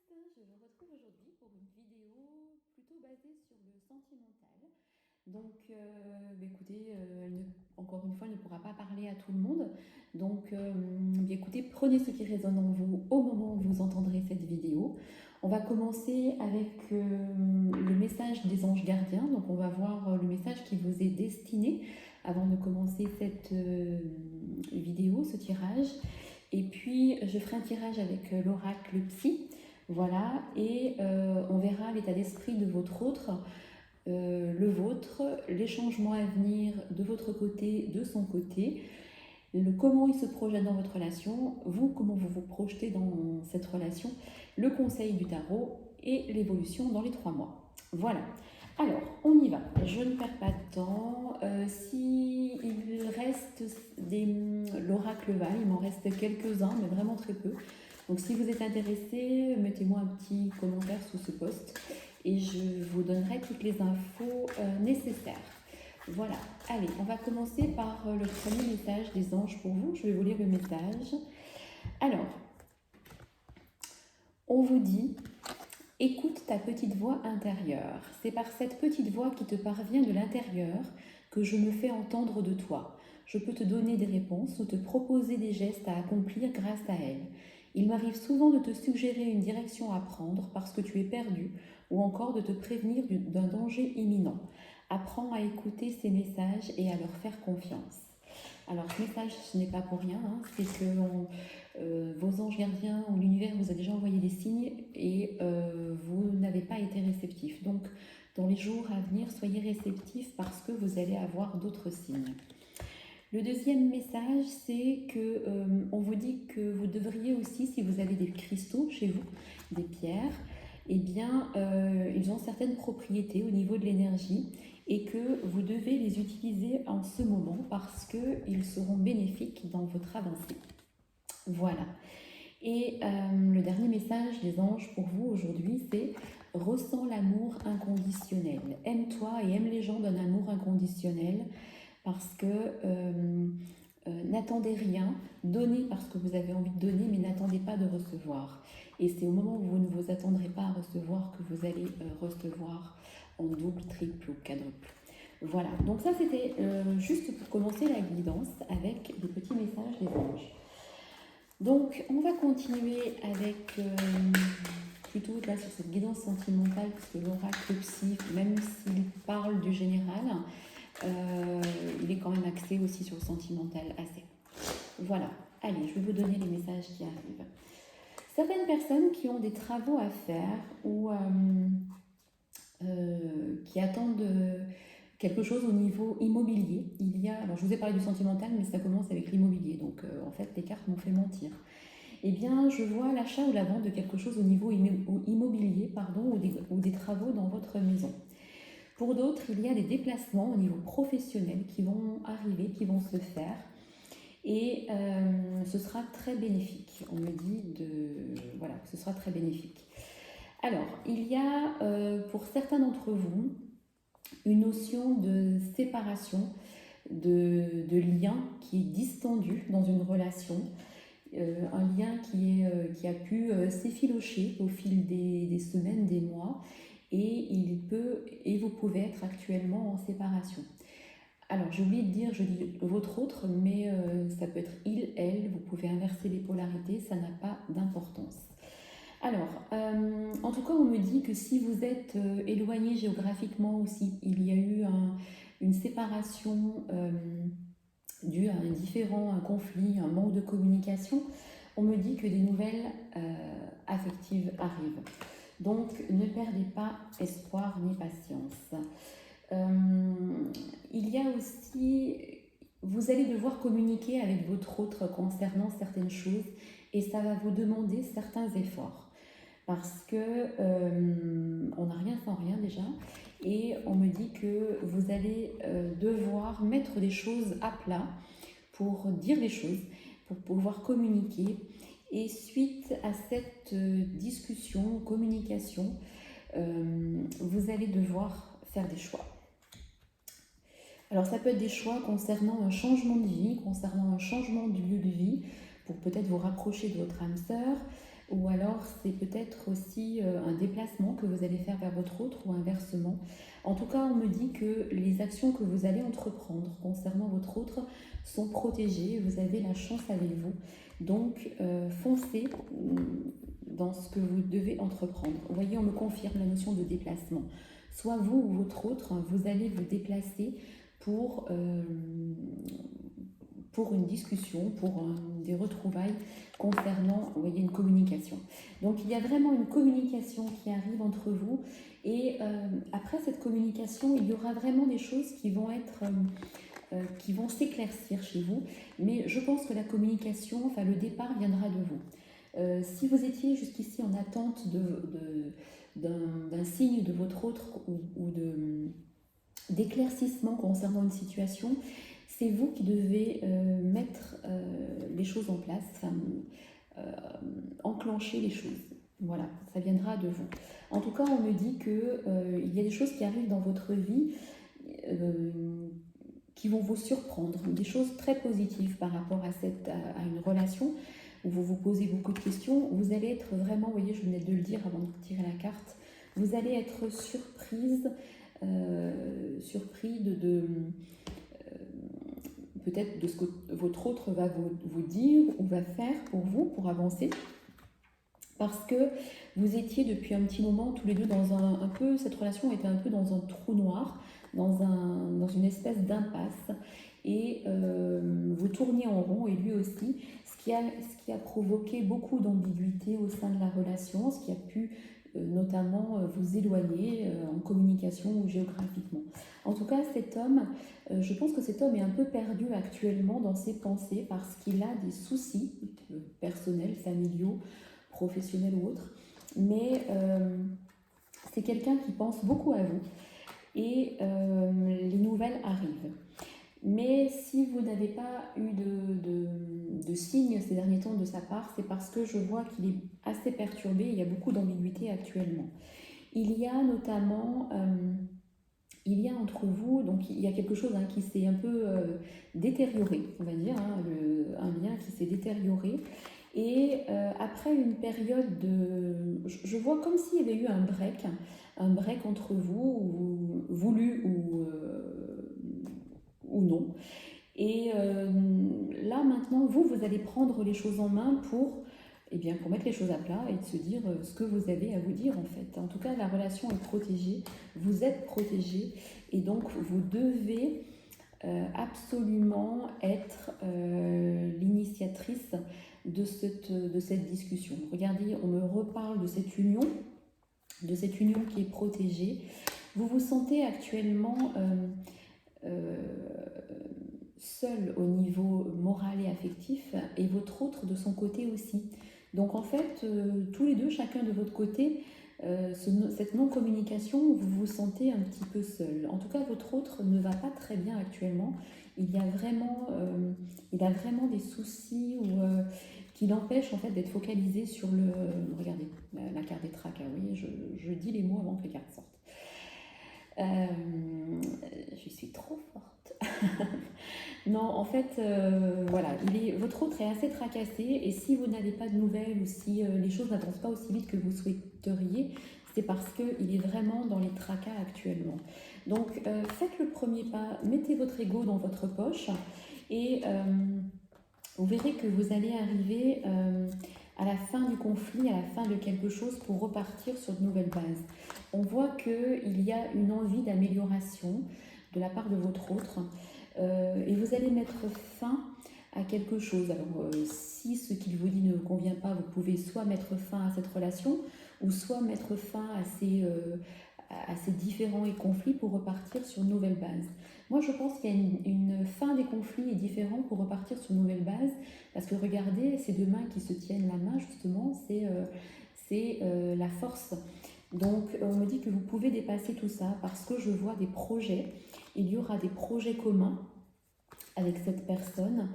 je me retrouve aujourd'hui pour une vidéo plutôt basée sur le sentimental. Donc, écoutez, encore une fois, elle ne pourra pas parler à tout le monde. Donc, écoutez, prenez ce qui résonne en vous au moment où vous entendrez cette vidéo. On va commencer avec le message des anges gardiens. Donc, on va voir le message qui vous est destiné avant de commencer cette vidéo, ce tirage. Et puis, je ferai un tirage avec l'oracle psy. Voilà, et on verra l'état d'esprit de votre autre, le vôtre, les changements à venir de votre côté, de son côté, comment il se projette dans votre relation, vous, comment vous vous projetez dans cette relation, le conseil du tarot et l'évolution dans les 3 mois. Voilà. Alors, on y va. Je ne perds pas de temps. Si il reste l'oracle Val, il m'en reste quelques-uns, mais vraiment très peu. Donc si vous êtes intéressé, mettez-moi un petit commentaire sous ce post et je vous donnerai toutes les infos nécessaires. Voilà, allez, on va commencer par le premier message des anges pour vous. Je vais vous lire le message. Alors, on vous dit, écoute ta petite voix intérieure. C'est par cette petite voix qui te parvient de l'intérieur que je me fais entendre de toi. Je peux te donner des réponses ou te proposer des gestes à accomplir grâce à elle. Il m'arrive souvent de te suggérer une direction à prendre parce que tu es perdu ou encore de te prévenir d'un danger imminent. Apprends à écouter ces messages et à leur faire confiance. Alors ce message, ce n'est pas pour rien, hein, c'est que vos anges gardiens ou l'univers vous a déjà envoyé des signes et vous n'avez pas été réceptif. Donc dans les jours à venir, soyez réceptifs parce que vous allez avoir d'autres signes. Le deuxième message, c'est que on vous dit que vous devriez aussi, si vous avez des cristaux chez vous, des pierres, eh bien, ils ont certaines propriétés au niveau de l'énergie et que vous devez les utiliser en ce moment parce qu'ils seront bénéfiques dans votre avancée. Voilà. Et le dernier message des anges pour vous aujourd'hui, c'est « Ressens l'amour inconditionnel. Aime-toi et aime les gens d'un amour inconditionnel. » Parce que n'attendez rien, donnez parce que vous avez envie de donner, mais n'attendez pas de recevoir. Et c'est au moment où vous ne vous attendrez pas à recevoir que vous allez recevoir en double, triple ou quadruple. Voilà, donc ça c'était juste pour commencer la guidance avec des petits messages des anges. Donc on va continuer avec plutôt là sur cette guidance sentimentale, parce que l'oracle psy, même s'il parle du général, il est quand même axé aussi sur le sentimental assez. Voilà, allez, je vais vous donner les messages qui arrivent. Certaines personnes qui ont des travaux à faire ou qui attendent quelque chose au niveau immobilier. Alors je vous ai parlé du sentimental, mais ça commence avec l'immobilier, donc en fait les cartes m'ont fait mentir. Eh bien, je vois l'achat ou la vente de quelque chose au niveau immobilier, ou des travaux dans votre maison. Pour d'autres, il y a des déplacements au niveau professionnel qui vont arriver, qui vont se faire. Et ce sera très bénéfique. On me dit voilà, que ce sera très bénéfique. Alors, il y a pour certains d'entre vous une notion de séparation, de lien qui est distendu dans une relation. Un lien qui a pu s'effilocher au fil des semaines, des mois. Et vous pouvez être actuellement en séparation. Alors j'ai oublié de dire, je dis votre autre, mais ça peut être il, elle, vous pouvez inverser les polarités, ça n'a pas d'importance. Alors, en tout cas, on me dit que si vous êtes éloigné géographiquement aussi, il y a eu une séparation due à un conflit, un manque de communication, on me dit que des nouvelles affectives arrivent. Donc, ne perdez pas espoir ni patience. Il y a aussi, vous allez devoir communiquer avec votre autre concernant certaines choses et ça va vous demander certains efforts. Parce que on n'a rien sans rien déjà et on me dit que vous allez devoir mettre des choses à plat pour dire les choses, pour pouvoir communiquer. Et suite à cette discussion, communication, vous allez devoir faire des choix. Alors ça peut être des choix concernant un changement de vie, concernant un changement de lieu de vie, pour peut-être vous rapprocher de votre âme sœur, ou ou alors c'est peut-être aussi un déplacement que vous allez faire vers votre autre ou inversement. En tout cas, on me dit que les actions que vous allez entreprendre concernant votre autre sont protégées, vous avez la chance avec vous. Donc, foncez dans ce que vous devez entreprendre. Vous voyez, on me confirme la notion de déplacement. Soit vous ou votre autre, vous allez vous déplacer pour une discussion, des retrouvailles concernant, vous voyez, une communication. Donc il y a vraiment une communication qui arrive entre vous et après cette communication, il y aura vraiment des choses qui vont s'éclaircir chez vous, mais je pense que la communication, enfin le départ viendra de vous. Si vous étiez jusqu'ici en attente d'un signe de votre autre ou d'éclaircissement concernant une situation, c'est vous qui devez mettre les choses en place, enfin, enclencher les choses. Voilà, ça viendra de vous. En tout cas, on me dit qu'il y a des choses qui arrivent dans votre vie qui vont vous surprendre, des choses très positives par rapport à une relation où vous vous posez beaucoup de questions. Vous allez être vraiment, vous voyez, je venais de le dire avant de tirer la carte, vous allez être surprise, surpris peut-être de ce que votre autre va vous dire ou va faire pour vous, pour avancer. Parce que vous étiez depuis un petit moment tous les deux dans un peu, cette relation était un peu dans un trou noir, dans une espèce d'impasse. Et vous tourniez en rond, et lui aussi, ce qui a provoqué beaucoup d'ambiguïté au sein de la relation, ce qui a pu notamment vous éloigner en communication ou géographiquement. En tout cas, cet homme, je pense que cet homme est un peu perdu actuellement dans ses pensées parce qu'il a des soucis personnels, familiaux, professionnels ou autres. Mais c'est quelqu'un qui pense beaucoup à vous et les nouvelles arrivent. Mais si vous n'avez pas eu de signes ces derniers temps de sa part, c'est parce que je vois qu'il est assez perturbé, il y a beaucoup d'ambiguïté actuellement. Il y a notamment, il y a entre vous, donc il y a quelque chose qui s'est un peu détérioré, on va dire, un lien qui s'est détérioré. Et après une période je vois comme s'il y avait eu un break entre vous, voulu ou non. Et là maintenant, vous allez prendre les choses en main pour mettre les choses à plat et de se dire ce que vous avez à vous dire en fait. En tout cas, la relation est protégée, vous êtes protégé et donc vous devez absolument être l'initiatrice de cette discussion. Regardez, on me reparle de cette union qui est protégée. Vous vous sentez actuellement seul au niveau moral et affectif et votre autre de son côté aussi. Donc en fait, tous les deux, chacun de votre côté, cette non-communication, vous vous sentez un petit peu seul. En tout cas, votre autre ne va pas très bien actuellement. Il a vraiment des soucis qui l'empêchent en fait d'être focalisé sur le... Regardez, la carte des tracas, oui, je dis les mots avant que les cartes sortent. Je suis trop forte. Non, en fait, voilà, votre autre est assez tracassé et si vous n'avez pas de nouvelles ou si les choses n'avancent pas aussi vite que vous souhaiteriez, c'est parce qu'il est vraiment dans les tracas actuellement. Donc, faites le premier pas, mettez votre ego dans votre poche et vous verrez que vous allez arriver à la fin du conflit, à la fin de quelque chose pour repartir sur de nouvelles bases. On voit qu'il y a une envie d'amélioration de la part de votre autre et vous allez mettre fin à quelque chose. Alors si ce qu'il vous dit ne vous convient pas, vous pouvez soit mettre fin à cette relation ou soit mettre fin à ces différends et conflits pour repartir sur une nouvelle base. Moi, je pense qu'il y a une fin des conflits et différends pour repartir sur une nouvelle base, parce que regardez, ces deux mains qui se tiennent la main, justement, c'est la force. Donc, on me dit que vous pouvez dépasser tout ça, parce que je vois des projets, il y aura des projets communs avec cette personne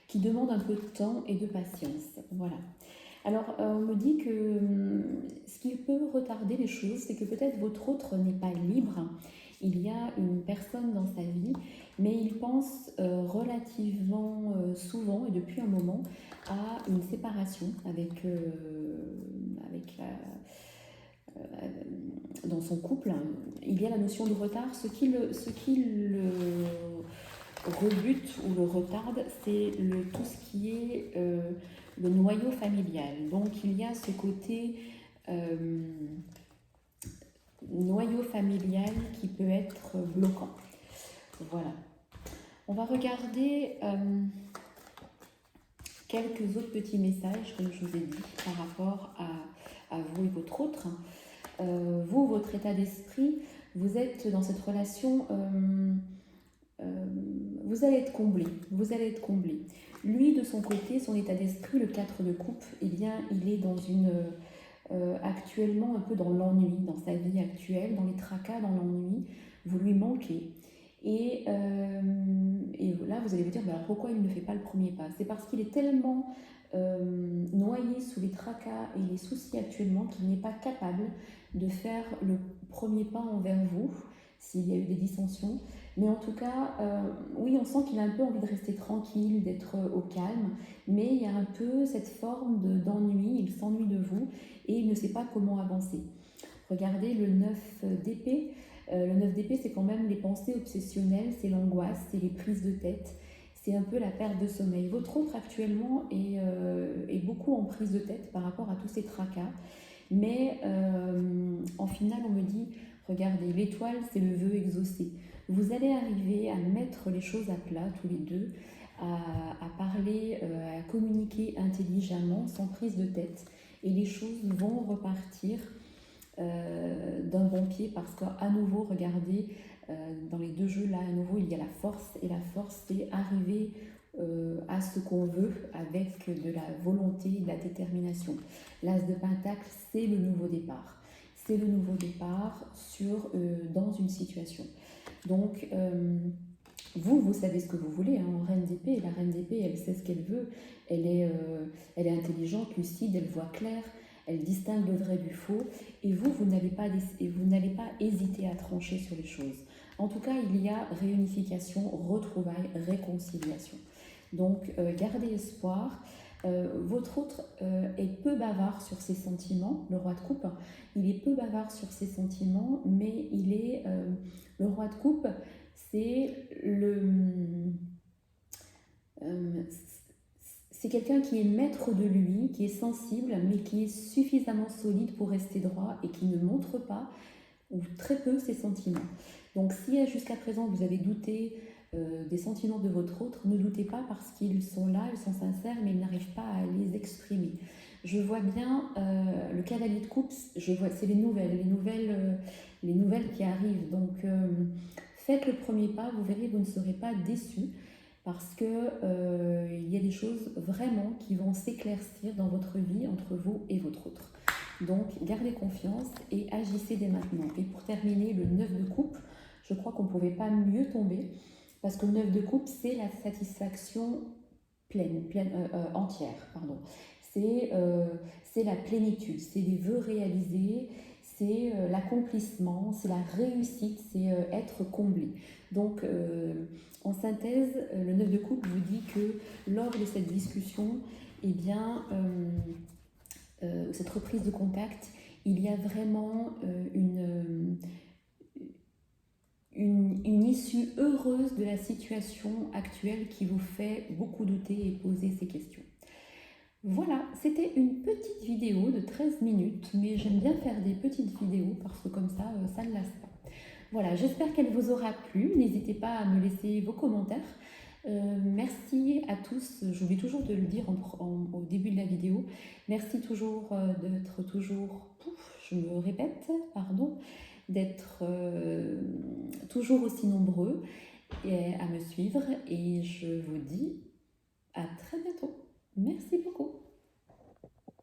qui demandent un peu de temps et de patience. Voilà. Alors, on me dit que ce qui peut retarder les choses, c'est que peut-être votre autre n'est pas libre. Il y a une personne dans sa vie, mais il pense relativement souvent et depuis un moment à une séparation avec dans son couple, il y a la notion de retard. Ce qui le rebute ou le retarde, c'est tout ce qui est le noyau familial. Donc il y a ce côté noyau familial qui peut être bloquant. Voilà. On va regarder quelques autres petits messages, comme je vous ai dit, par rapport à vous et votre autre. Vous, votre état d'esprit, vous êtes dans cette relation, vous allez être comblé, vous allez être comblé. Lui, de son côté, son état d'esprit, le 4 de coupe, eh bien, il est dans actuellement un peu dans l'ennui, dans sa vie actuelle, dans les tracas, dans l'ennui, vous lui manquez. Et là, vous allez vous dire, ben alors pourquoi il ne fait pas le premier pas? C'est parce qu'il est tellement noyé sous les tracas et les soucis actuellement qu'il n'est pas capable de faire le premier pas envers vous, s'il y a eu des dissensions. Mais en tout cas, oui, on sent qu'il a un peu envie de rester tranquille, d'être au calme, mais il y a un peu cette forme d'ennui, il s'ennuie de vous et il ne sait pas comment avancer. Regardez le 9 d'épée. Le 9 d'épée, c'est quand même les pensées obsessionnelles, c'est l'angoisse, c'est les prises de tête, c'est un peu la perte de sommeil. Votre autre actuellement est beaucoup en prise de tête par rapport à tous ces tracas. Mais en finale, on me dit, regardez, l'étoile, c'est le vœu exaucé. Vous allez arriver à mettre les choses à plat tous les deux, à parler, à communiquer intelligemment, sans prise de tête. Et les choses vont repartir d'un bon pied parce qu'à nouveau, regardez, dans les deux jeux, là, à nouveau, il y a la force. Et la force, c'est arriver à ce qu'on veut avec de la volonté, de la détermination. L'As de Pentacle, c'est le nouveau départ. C'est le nouveau départ dans une situation. Donc, vous savez ce que vous voulez, hein, en Reine d'épée. Et la Reine d'épée, elle sait ce qu'elle veut. Elle est intelligente, lucide, elle voit clair. Elle distingue le vrai du faux. Et vous n'allez pas hésiter à trancher sur les choses. En tout cas, il y a réunification, retrouvailles, réconciliation. Donc, gardez espoir. Votre autre est peu bavard sur ses sentiments, le roi de coupe. Il est peu bavard sur ses sentiments, mais le roi de coupe, c'est quelqu'un qui est maître de lui, qui est sensible, mais qui est suffisamment solide pour rester droit et qui ne montre pas, ou très peu, ses sentiments. Donc si jusqu'à présent vous avez douté des sentiments de votre autre, ne doutez pas parce qu'ils sont là, ils sont sincères, mais ils n'arrivent pas à les exprimer. Je vois bien le cavalier de coupe, c'est les nouvelles qui arrivent. Donc faites le premier pas, vous verrez, vous ne serez pas déçus parce que il y a des choses vraiment qui vont s'éclaircir dans votre vie entre vous et votre autre. Donc gardez confiance et agissez dès maintenant. Et pour terminer, le 9 de coupe, je crois qu'on ne pouvait pas mieux tomber parce que le 9 de coupe, c'est la satisfaction entière. Pardon. C'est la plénitude, c'est les vœux réalisés, c'est l'accomplissement, c'est la réussite, c'est être comblé. Donc, en synthèse, le 9 de coupe vous dit que lors de cette discussion, eh bien, cette reprise de contact, il y a vraiment une issue heureuse de la situation actuelle qui vous fait beaucoup douter et poser ces questions. Voilà, c'était une petite vidéo de 13 minutes, mais j'aime bien faire des petites vidéos parce que comme ça, ça ne lasse pas. Voilà, j'espère qu'elle vous aura plu. N'hésitez pas à me laisser vos commentaires. Merci à tous, j'oublie toujours de le dire au début de la vidéo. Merci toujours d'être toujours, je me répète, pardon, d'être toujours aussi nombreux à me suivre et je vous dis à très bientôt. Merci beaucoup.